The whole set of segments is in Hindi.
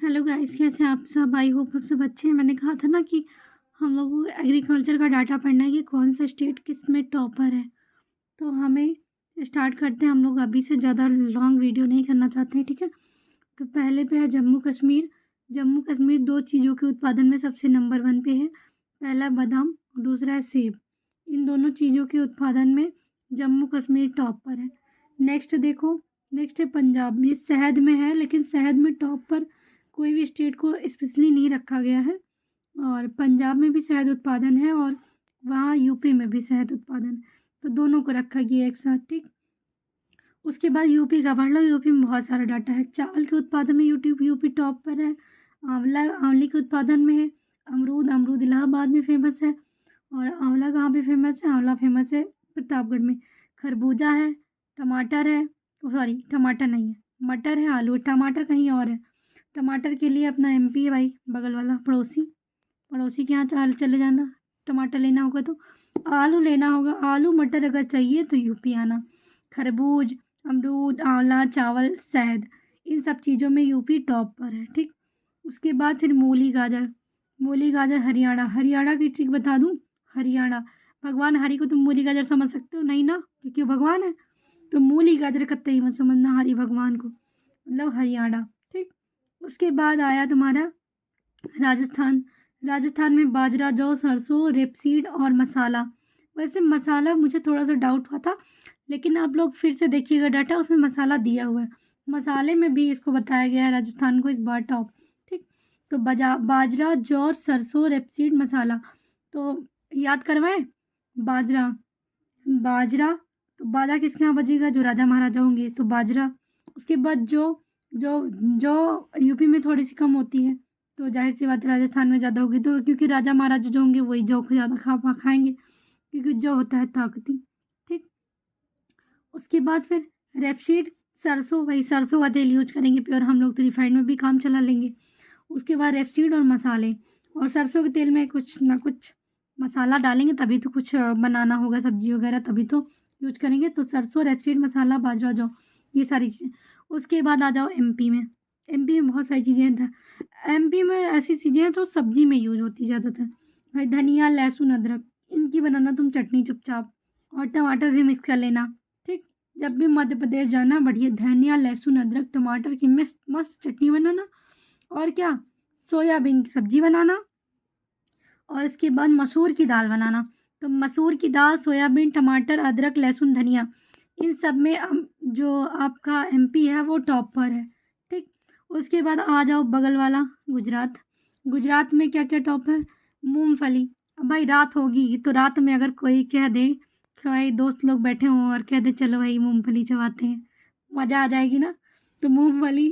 हेलो गाइस, कैसे हैं आप सब? आई होप आप सब अच्छे हैं। मैंने कहा था ना कि हम लोगों को एग्रीकल्चर का डाटा पढ़ना है कि कौन सा स्टेट किस में टॉपर है। तो हमें स्टार्ट करते हैं। हम लोग अभी से ज़्यादा लॉन्ग वीडियो नहीं करना चाहते हैं, ठीक है। तो पहले पे है जम्मू कश्मीर। जम्मू कश्मीर दो चीज़ों के उत्पादन में सबसे नंबर 1 पे है। पहला बादाम और दूसरा है सेब। इन दोनों चीज़ों के उत्पादन में जम्मू कश्मीर टॉप पर है। नेक्स्ट देखो, नेक्स्ट है पंजाब। ये शहद में है, लेकिन शहद में टॉप पर कोई भी स्टेट को स्पेशली नहीं रखा गया है। और पंजाब में भी शहद उत्पादन है और वहाँ यूपी में भी शहद उत्पादन, तो दोनों को रखा गया एक साथ, ठीक। उसके बाद यूपी का पढ़ लो। यूपी में बहुत सारा डाटा है। चावल के उत्पादन में यूपी टॉप पर है। आंवला आंवले के उत्पादन में है। अमरूद अमरूद इलाहाबाद में फेमस है। और आंवला कहाँ पे फेमस है? आंवला फेमस है प्रतापगढ़ में। खरबूजा है। टमाटर है। सॉरी, टमाटर नहीं है, मटर है। आलू, टमाटर कहीं और है। टमाटर के लिए अपना एमपी है भाई, बगल वाला पड़ोसी। पड़ोसी के यहाँ चले जाना। टमाटर लेना होगा तो आलू लेना होगा। आलू मटर अगर चाहिए तो यूपी आना। खरबूज, अमरूद, आंवला, चावल, शहद, इन सब चीज़ों में यूपी टॉप पर है, ठीक। उसके बाद फिर मूली गाजर। मूली गाजर हरियाणा। हरियाणा की ट्रिक बता दूँ? हरियाणा, भगवान हरि को तुम मूली गाजर समझ सकते हो? नहीं ना, क्योंकि वो भगवान है। तो मूली गाजर कतई मत समझना हरि भगवान को, मतलब हरियाणा, ठीक। उसके बाद आया तुम्हारा राजस्थान। राजस्थान में बाजरा, जौ, सरसों, रेपसीड और मसाला। वैसे मसाला मुझे थोड़ा सा डाउट हुआ था, लेकिन आप लोग फिर से देखिएगा डाटा, उसमें मसाला दिया हुआ है। मसाले में भी इसको बताया गया है राजस्थान को इस बार टॉप, ठीक। तो बाजरा, जौ, सरसों, रेपसीड, मसाला। तो याद करवाएं। बाजरा, बाजरा, तो बाजरा किसके यहाँ बजेगा? जो राजा महाराजा होंगे, तो बाजरा। उसके बाद जो जो जो यूपी में थोड़ी सी कम होती है, तो जाहिर सी बात है राजस्थान में ज़्यादा होगी। तो क्योंकि राजा महाराजा जो होंगे वही जौ को ज़्यादा खाएंगे, क्योंकि जौ होता है ताकती, ठीक। उसके बाद फिर रेपसीड, सरसों, वही सरसों का तेल यूज करेंगे प्योर। हम लोग तो रिफाइंड में भी काम चला लेंगे। उसके बाद रेपसीड और मसाले। और सरसों के तेल में कुछ ना कुछ मसाला डालेंगे, तभी तो कुछ बनाना होगा, सब्जी वगैरह, तभी तो यूज करेंगे। तो सरसों, रेपसीड, मसाला, बाजरा, जौ, ये सारी चीज़ें। उसके बाद आ जाओ एमपी में। एमपी में बहुत सारी चीज़ें हैं। एमपी में ऐसी चीज़ें हैं जो सब्जी में यूज होती है ज़्यादातर। भाई धनिया, लहसुन, अदरक, इनकी बनाना तुम चटनी चुपचाप। और टमाटर भी मिक्स कर लेना, ठीक। जब भी मध्य प्रदेश जाना, बढ़िया धनिया, लहसुन, अदरक, टमाटर की मस्त मस्त चटनी बनाना। और क्या, सोयाबीन की सब्जी बनाना। और इसके बाद मसूर की दाल बनाना। तो मसूर की दाल, सोयाबीन, टमाटर, अदरक, लहसुन, धनिया, इन सब में जो आपका एमपी है वो टॉप पर है, ठीक। उसके बाद आ जाओ बगल वाला गुजरात। गुजरात में क्या क्या टॉप है? मूंगफली। अब भाई रात होगी तो रात में अगर कोई कह दे कि भाई दोस्त लोग बैठे हों और कह दे चलो भाई मूंगफली चबाते हैं, मज़ा आ जाएगी ना। तो मूंगफली,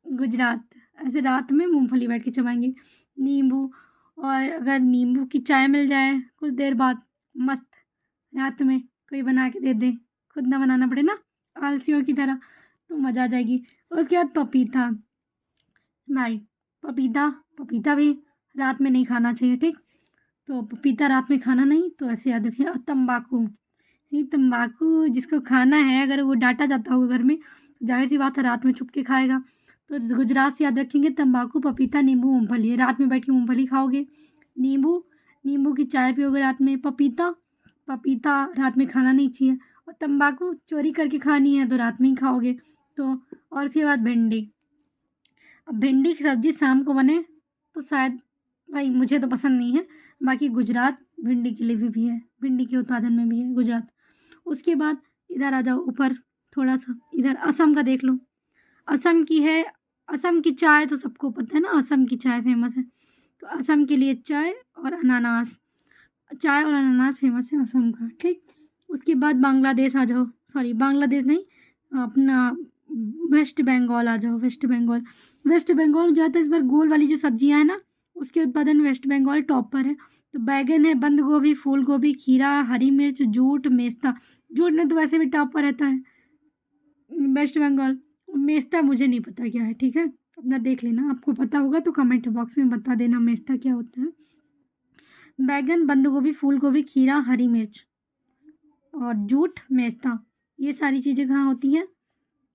गुजरात, ऐसे रात में मूंगफली बैठ के चबाएंगे। नींबू, और अगर नींबू की चाय मिल जाए कुछ देर बाद, मस्त, रात में कोई बना के दे दे, खुद ना बनाना पड़े ना आलसियों की तरह, तो मज़ा आ जाएगी। उसके बाद पपीता। भाई पपीता, पपीता भी रात में नहीं खाना चाहिए, ठीक। तो पपीता रात में खाना नहीं, तो ऐसे याद रखिए। और तम्बाकू, ये तम्बाकू जिसको खाना है, अगर वो डांटा जाता होगा घर में, तो जाहिर सी बात है रात में छुप के खाएगा। तो गुजरात से याद रखेंगे तम्बाकू, पपीता, नींबू, मूंगफली। है रात में बैठ के मूंगफली खाओगे। नींबू, नींबू की चाय पियोगे रात में। पपीता, पपीता रात में खाना नहीं चाहिए। और तम्बाकू चोरी करके खानी है तो रात में ही खाओगे। तो और उसके बाद भिंडी। अब भिंडी की सब्जी शाम को बने तो शायद, भाई मुझे तो पसंद नहीं है, बाकी गुजरात भिंडी के लिए भी है, भिंडी के उत्पादन में भी है गुजरात। उसके बाद इधर आ जाओ ऊपर थोड़ा सा, इधर असम का देख लो। असम की है, असम की चाय तो सबको पता है ना, असम की चाय फेमस है। तो असम के लिए चाय और अनानास, चाय और अनानास फेमस है असम का, ठीक। उसके बाद बांग्लादेश आ जाओ, सॉरी बांग्लादेश नहीं, अपना वेस्ट बंगाल आ जाओ। वेस्ट बंगाल, वेस्ट बंगाल में ज़्यादातर इस बार गोल वाली जो सब्जियां हैं ना, उसके उत्पादन वेस्ट बंगाल टॉप पर है। तो बैगन है, बंद गोभी, फूल गोभी, खीरा, हरी मिर्च, जूट, मेस्ता। जूट में तो वैसे भी टॉप पर रहता है वेस्ट बंगाल। मेस्ता मुझे नहीं पता क्या है, ठीक है, अपना देख लेना, आपको पता होगा तो कमेंट बॉक्स में बता देना मेस्ता क्या होता है। बैगन, बंद गोभी, फूल गोभी, खीरा, हरी मिर्च और जूट, मेस्ता, ये सारी चीज़ें कहाँ होती हैं?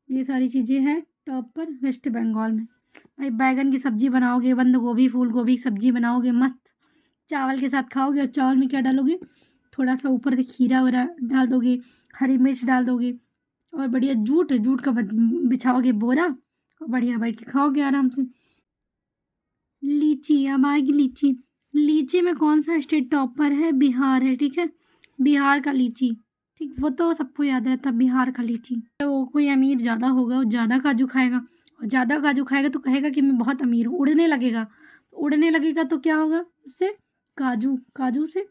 ये सारी चीज़ें हैं टॉप पर वेस्ट बंगाल में। भाई बैगन की सब्ज़ी बनाओगे, बंद गोभी फूल गोभी की सब्ज़ी बनाओगे, मस्त चावल के साथ खाओगे। और चावल में क्या डालोगे, थोड़ा सा ऊपर से खीरा वगैरह डाल दोगे, हरी मिर्च डाल दोगे, और बढ़िया जूट जूट का बिछाओगे बोरा, और बढ़िया बैठ के खाओगे आराम से। लीची, अब आएगी लीची। लीची में कौन सा स्टेट टॉपर है, बिहार है, ठीक है, बिहार का लीची, ठीक, वो तो सबको याद रहता है, बिहार का लीची। तो कोई अमीर ज़्यादा होगा, वो ज़्यादा काजू खाएगा, और ज़्यादा काजू खाएगा तो कहेगा कि मैं बहुत अमीर हूँ, उड़ने लगेगा। तो उड़ने लगेगा तो क्या होगा उससे, काजू, काजू से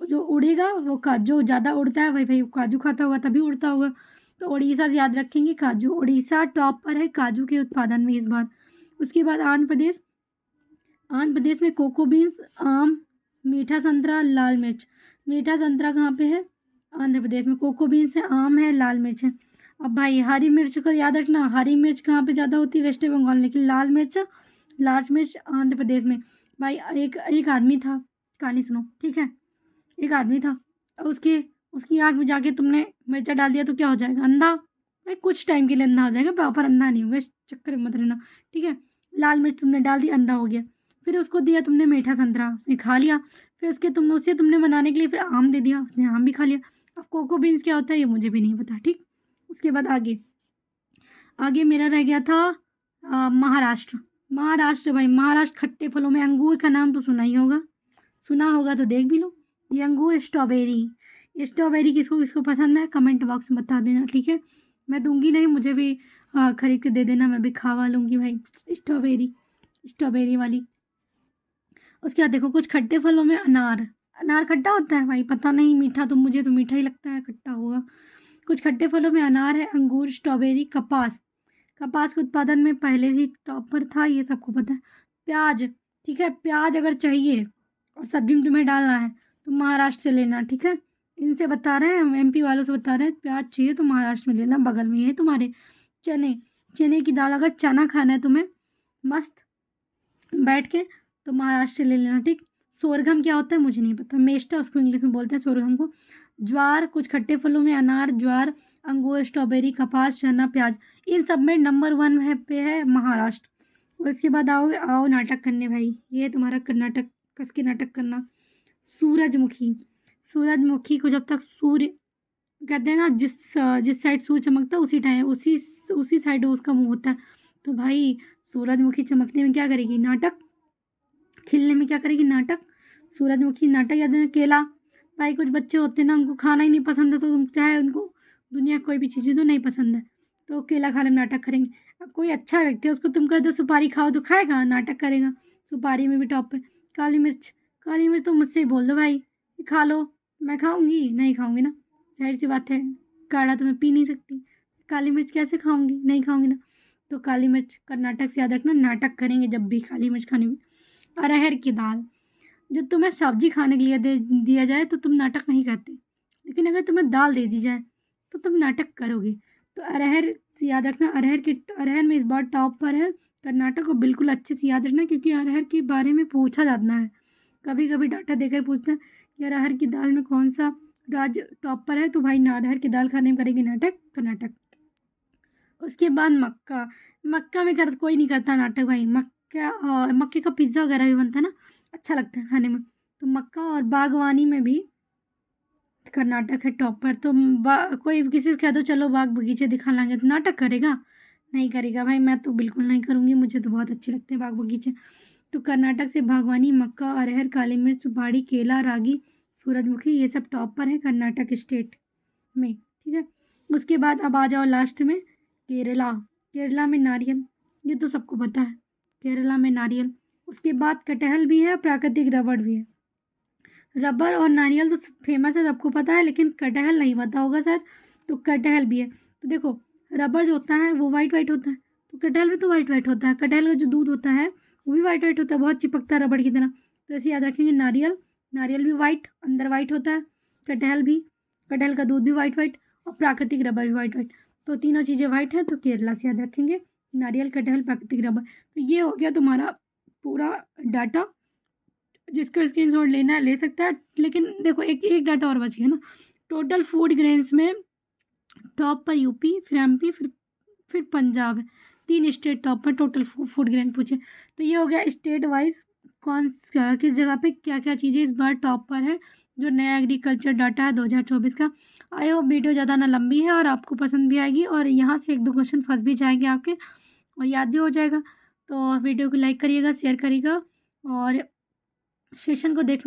जो उड़ेगा वो जो ज़्यादा उड़ता है भाई भाई वो काजू खाता होगा तभी उड़ता होगा। तो उड़ीसा से याद रखेंगे, काजू, उड़ीसा टॉप पर है काजू के उत्पादन में इस बार। उसके बाद आंध्र प्रदेश, आंध्र प्रदेश में कोको बीन्स, आम, मीठा संतरा, लाल मिर्च। मीठा संतरा कहाँ पे है, आंध्र प्रदेश में। कोको बीन्स है, आम है, लाल मिर्च है। अब भाई हरी मिर्च को याद रखना, हरी मिर्च कहाँ पे ज़्यादा होती है, वेस्ट बंगाल में, लेकिन लाल मिर्च आंध्र प्रदेश में। भाई एक एक आदमी था, कहानी सुनो, ठीक है, एक आदमी था, उसके उसकी आँख में जाके तुमने मिर्चा डाल दिया तो क्या हो जाएगा, अंधा। भाई कुछ टाइम के लिए अंधा हो जाएगा, प्रॉपर अंधा नहीं होगा, इस चक्कर में मत रहना, ठीक है। लाल मिर्च तुमने डाल दी, अंधा हो गया। फिर उसको दिया तुमने मीठा संतरा, उसने खा लिया। फिर उसे तुमने बनाने के लिए फिर आम दे दिया, उसने आम भी खा लिया। अब कोको बीन्स क्या होता है ये मुझे भी नहीं पता, ठीक। उसके बाद आगे आगे मेरा रह गया था महाराष्ट्र। महाराष्ट्र, भाई महाराष्ट्र खट्टे फलों में अंगूर का नाम तो सुना ही होगा, सुना होगा तो देख भी लो। ये अंगूर, स्ट्रॉबेरी, ये स्ट्रॉबेरी किसको किसको पसंद है कमेंट बॉक्स में बता देना, ठीक है। मैं दूंगी नहीं, मुझे भी खरीद के दे देना, मैं भी खावा लूँगी भाई स्ट्रॉबेरी, स्ट्रॉबेरी वाली। उसके बाद देखो कुछ खट्टे फलों में अनार। अनार खट्टा होता है भाई, पता नहीं, मीठा तो मुझे तो मीठा ही लगता है, खट्टा होगा। कुछ खट्टे फलों में अनार है, अंगूर, स्ट्रॉबेरी, कपास। कपास के उत्पादन में पहले ही टॉप पर था, ये सबको पता है। प्याज, ठीक है, प्याज अगर चाहिए और सब्जी में तुम्हें डालना है तो महाराष्ट्र से लेना, ठीक है। इनसे बता रहे हैं, एमपी वालों से बता रहे हैं, प्याज चाहिए तो महाराष्ट्र में लेना, बगल में ही है तुम्हारे। चने, चने की दाल, अगर चना खाना है तुम्हें मस्त बैठ के तो महाराष्ट्र से ले लेना, ठीक। सोरगम क्या होता है मुझे नहीं पता, मेष्टा उसको इंग्लिश में बोलते हैं, सोरगम को। ज्वार, कुछ खट्टे फलों में अनार, ज्वार, अंगूर, स्ट्रॉबेरी, कपास, चना, प्याज। इन सब में नंबर 1 है पे है महाराष्ट्र। और इसके बाद आओ नाटक करने भाई, ये तुम्हारा कर्नाटक, कस के नाटक करना। सूरजमुखी, सूरजमुखी को जब तक सूर्य, कहते हैं ना, जिस साइड सूर्य चमकता है उसी टाइम उसी साइड उसका मुंह होता है। तो भाई सूरजमुखी चमकने में क्या करेगी, नाटक, खिलने में क्या करेगी, नाटक। सूरजमुखी नाटक याद है। केला, भाई कुछ बच्चे होते हैं ना उनको खाना ही नहीं पसंद है, तो तुम चाहे उनको दुनिया कोई भी चीज़ें तो नहीं पसंद है तो केला खाने में नाटक करेंगे। अब कोई अच्छा व्यक्ति है उसको तुम कह दो सुपारी खाओ तो खाएगा, नाटक करेगा। सुपारी में भी टॉप पे। काली मिर्च, काली मिर्च तो मुझसे ही बोल दो भाई कि खा लो, मैं खाऊंगी नहीं, खाऊंगी ना, जाहिर सी बात है, काढ़ा तो मैं पी नहीं सकती, काली मिर्च कैसे खाऊंगी, नहीं खाऊंगी ना। तो काली मिर्च कर्नाटक से याद रखना, नाटक करेंगे जब भी काली मिर्च खानी हुई। अरहर की दाल, जब तुम्हें सब्जी खाने के लिए दे दिया जाए तो तुम नाटक नहीं करते, लेकिन अगर तुम्हें दाल दे दी जाए तो तुम नाटक करोगे। तो अरहर से याद रखना, अरहर में इस बार टॉप पर है कर्नाटक, को बिल्कुल अच्छे से याद रखना क्योंकि अरहर के बारे में पूछा जाता है, कभी कभी डाटा देकर पूछते हैं कि अरहर की दाल में कौन सा राज्य टॉप पर है, तो भाई अरहर की दाल खाने में करेंगे नाटक, कर्नाटक। उसके बाद मक्का, मक्का में कर कोई नहीं करता नाटक भाई, मक्का और मक्के का पिज़्ज़ा वगैरह भी बनता है ना, अच्छा लगता है खाने में। तो मक्का, और बागवानी में भी कर्नाटक है टॉप पर। तो कोई किसी से कह दो चलो बाग बगीचे दिखा लाएंगे तो नाटक करेगा, नहीं करेगा भाई, मैं तो बिल्कुल नहीं करूँगी, मुझे तो बहुत अच्छे लगते हैं बाग बगीचे। तो कर्नाटक से बागवानी, मक्का, अरहर, काली मिर्च, सुपारी, केला, रागी, सूरजमुखी, ये सब टॉप पर है कर्नाटक स्टेट में, ठीक है। उसके बाद अब आ जाओ लास्ट में केरला। केरला में नारियल, ये तो सबको पता है, केरला में नारियल। उसके बाद कटहल भी है, प्राकृतिक रबड़ भी है। रबर और नारियल तो फेमस है, सबको पता है, लेकिन कटहल नहीं पता होगा शायद, तो कटहल भी है। तो देखो रबर जो होता है वो वाइट वाइट होता है, तो कटहल भी तो वाइट वाइट होता है, कटहल का जो दूध होता है वो भी वाइट वाइट होता है, बहुत चिपकता है रबड़ की तरह। तो ऐसे याद रखेंगे, नारियल, नारियल भी वाइट, अंदर वाइट होता है, कटहल भी, कटहल का दूध भी वाइट वाइट, और प्राकृतिक रबर भी वाइट वाइट। तो तीनों चीज़ें वाइट हैं, तो केरला से याद रखेंगे, नारियल, कटहल, प्राकृतिक रबर। तो ये हो गया तुम्हारा पूरा डाटा, जिसको स्क्रीनशॉट लेना है ले सकता है। लेकिन देखो एक एक डाटा और बच गया ना, टोटल फूड ग्रेन्स में टॉप पर यूपी, फिर एमपी, फिर पंजाब है। 3 स्टेट टॉप पर टोटल फूड ग्रेन पूछे। तो ये हो गया स्टेट वाइज किस जगह पे क्या क्या चीज़ें इस बार टॉप पर है, जो नया एग्रीकल्चर डाटा है 2024 का। आई होप वीडियो ज़्यादा ना लंबी है और आपको पसंद भी आएगी, और यहाँ से 1-2 क्वेश्चन फंस भी जाएंगे आपके और याद भी हो जाएगा। तो वीडियो को लाइक करिएगा, शेयर करिएगा और सेशन को देख